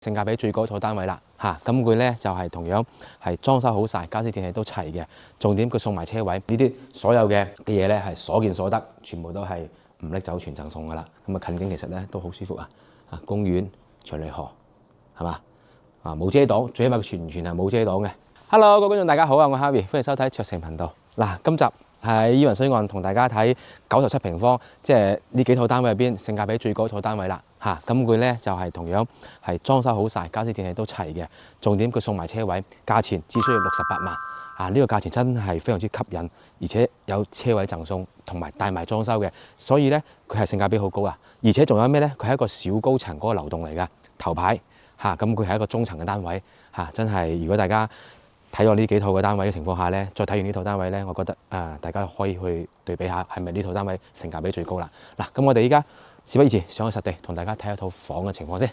性價比最高套單位啦嚇，咁佢咧就係同樣係裝修好晒，家私電器都齊嘅。重點佢送埋車位，呢啲所有嘅嘢咧係所見所得，全部都係唔拎走全贈送噶啦。咁啊近景其實咧都好舒服啊，公園、長利河係嘛啊冇遮擋，最起碼佢完全係冇遮擋嘅。Hello， 各位觀眾大家好啊，我係 Harvey， 歡迎收睇卓誠頻道。嗱，今集喺伊雲水岸同大家睇97平方，即係呢幾套單位入邊性價比最高套單位啦嚇。咁佢咧就係同樣係裝修好晒，家私電器都齊嘅。重點佢送埋車位，價錢只需要68萬啊！呢個價錢真係非常之吸引，而且有車位贈送同埋帶埋裝修嘅，所以咧佢係性價比好高啊！而且仲有咩咧？佢係一個小高層嗰個樓棟嚟㗎，頭牌嚇。咁佢係一個中層嘅單位嚇，真係如果大家睇咗呢幾套嘅單位嘅情況下咧，再睇完呢套單位咧，我覺得大家可以去對比下係咪呢套單位性價比最高啦。嗱，咁我哋依家事不宜遲，上去實地同大家睇一套房嘅情況先。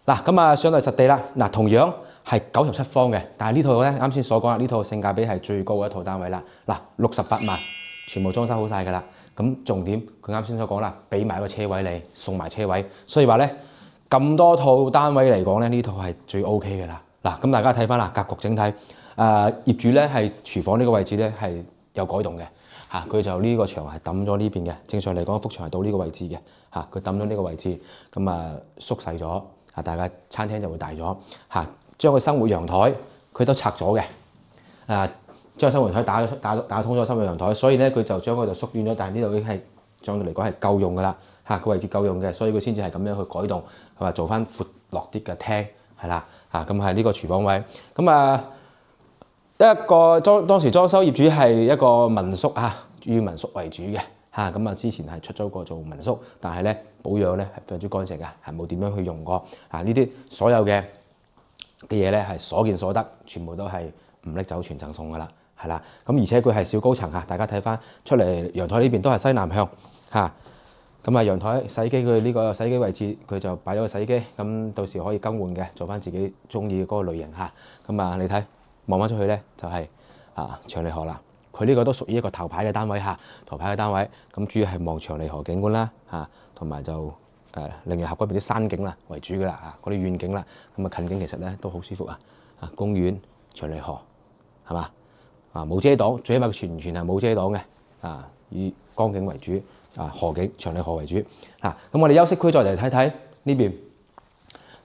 嗱，咁上到實地啦。嗱，同樣係97方嘅，但係呢套咧啱先所講啦，呢套性價比係最高嘅一套單位啦。嗱，68萬，全部裝修好晒㗎啦。咁重點佢啱先所講啦，俾埋個車位你，送埋車位，所以話咧咁多套單位嚟講咧，呢套係最 OK 嘅啦。嗱，咁大家睇翻啦，格局整體。業主咧係廚房呢個位置咧係有改動嘅嚇，佢就呢個牆係揼咗呢邊嘅。正常嚟講，幅牆係到呢個位置嘅嚇，佢揼咗呢個位置，咁縮細咗嚇，大家餐廳就會大咗嚇。將個生活陽台佢都拆咗嘅，將生活陽台打通咗生活陽台，所以咧佢就將佢就縮短咗，但係呢度已經係相對嚟講係夠用㗎啦嚇，個位置夠用嘅，所以佢先至係咁樣去改動，係嘛，做翻闊落啲嘅廳係啦嚇，咁係呢個廚房位咁一個當時裝修業主係一個民宿嚇，以民宿為主嘅嚇，咁之前係出租過做民宿，但係咧保養咧係非常之乾淨嘅，係冇點樣去用過呢啲所有嘅嘢咧係所見所得，全部都係唔拎走全贈送噶啦，係啦。咁而且佢係小高層嚇，大家睇翻出嚟陽台呢邊都係西南向嚇。咁陽台洗衣機佢呢個洗衣機位置佢就擺咗個洗衣機，咁到時可以更換嘅，做翻自己中意嗰個類型嚇。咁你睇。望翻出去咧就係長利河啦，佢呢個都屬於一個頭牌嘅單位嚇，頭牌嘅單位咁主要係望長利河景觀啦嚇，同埋就凌雲峽嗰邊啲山景啦為主㗎啦嚇，嗰啲遠景啦，咁近景其實咧都好舒服啊，公園長利河係嘛冇遮擋，最起碼佢完全係冇遮擋嘅以江景為主河景長利河為主咁我哋休息區再嚟睇睇呢邊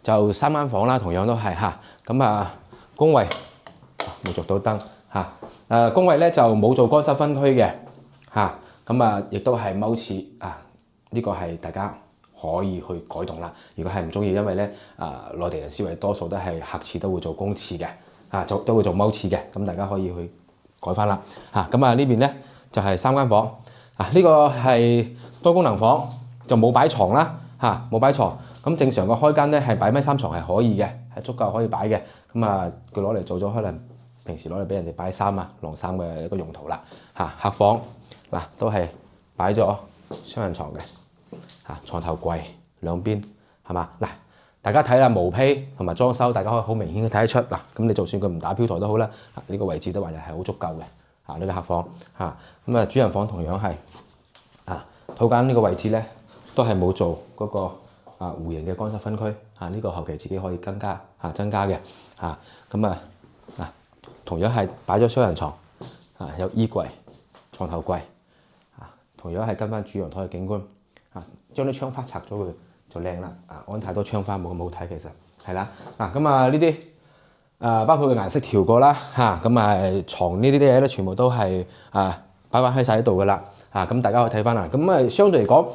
就3間房啦，同樣都係咁公衞。冇着到燈嚇，公衞咧就冇做乾濕分區嘅嚇，亦都係踎廁呢個係大家可以去改動啦。如果係唔中意，因為咧內地人思維多數都係客廁都會做公廁嘅都會做踎廁嘅，咁大家可以去改翻啦嚇。呢邊咧就係3間房呢個係多功能房，就冇擺床啦冇擺床。咁正常個開間咧係擺咩3床係可以嘅，係足夠可以擺嘅。佢攞嚟做咗可能平時攞嚟俾人哋擺衫晾衫嘅一個用途啦客房都係擺咗雙人床嘅床頭櫃兩邊係嘛大家睇啦，毛坯同埋裝修，大家可以好明顯睇得出咁你就算佢唔打飄台都好啦，呢個位置都還係好足夠嘅呢個客房主人房同樣係套間呢個位置咧都係冇做嗰個弧形嘅乾濕分區呢個後期自己可以增加嘅同樣係擺咗雙人床有衣櫃、床頭櫃同樣係跟翻主陽台嘅景觀將啲窗花拆咗佢就靚啦安太多窗花冇咁好睇，其實係啦呢啲包括個顏色調過啦床呢啲嘢咧全部都係擺翻喺晒喺度㗎啦大家可以睇翻啦。相對嚟講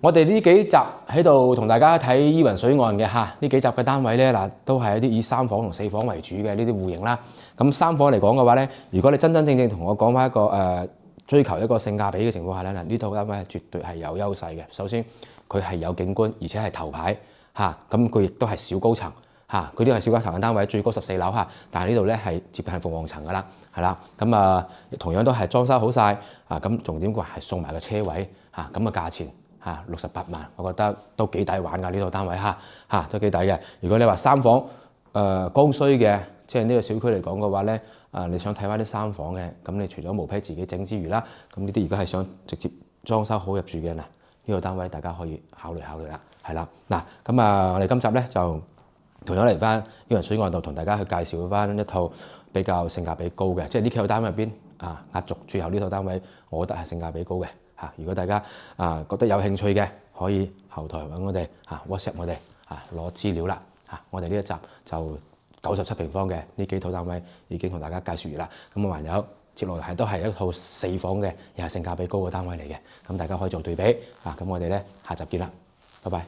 我哋呢幾集喺度同大家睇伊雲水岸嘅呢幾集嘅單位咧都係一啲以3房同4房為主嘅呢啲戶型啦。咁3房嚟講嘅話咧，如果你真真正正同我講翻一個追求一個性價比嘅情況下咧，呢套單位係絕對係有優勢嘅。首先佢係有景觀，而且係頭牌咁佢亦都係小高層佢呢個係小高層嘅單位，最高14樓但係呢度咧係接近係鳳凰層㗎啦，係啦同樣都係裝修好晒咁重點佢係送埋個車位咁嘅價錢。68萬，我覺得都幾抵玩㗎呢套單位都幾抵嘅。如果你話3房剛需嘅，即係呢個小區嚟講嘅話咧，你想睇翻啲3房嘅，咁你除咗毛坯自己整之餘啦，咁呢啲如果係想直接裝修好入住嘅呢個單位大家可以考慮啦，係啦我哋今集咧就同樣嚟翻英皇水岸度同大家去介紹翻一套比較性價比高嘅，即係呢幾套單位入邊壓軸最後呢套單位，我覺得係性價比高嘅嚇。如果大家覺得有興趣嘅，可以後台揾我哋WhatsApp 我哋攞資料啦嚇。我哋呢一集就97平方嘅呢幾套單位已經同大家介紹完啦。咁還有接落嚟都係一套4房嘅，又係性價比高嘅單位嚟嘅。咁大家可以做對比咁我哋咧下集見啦，拜拜。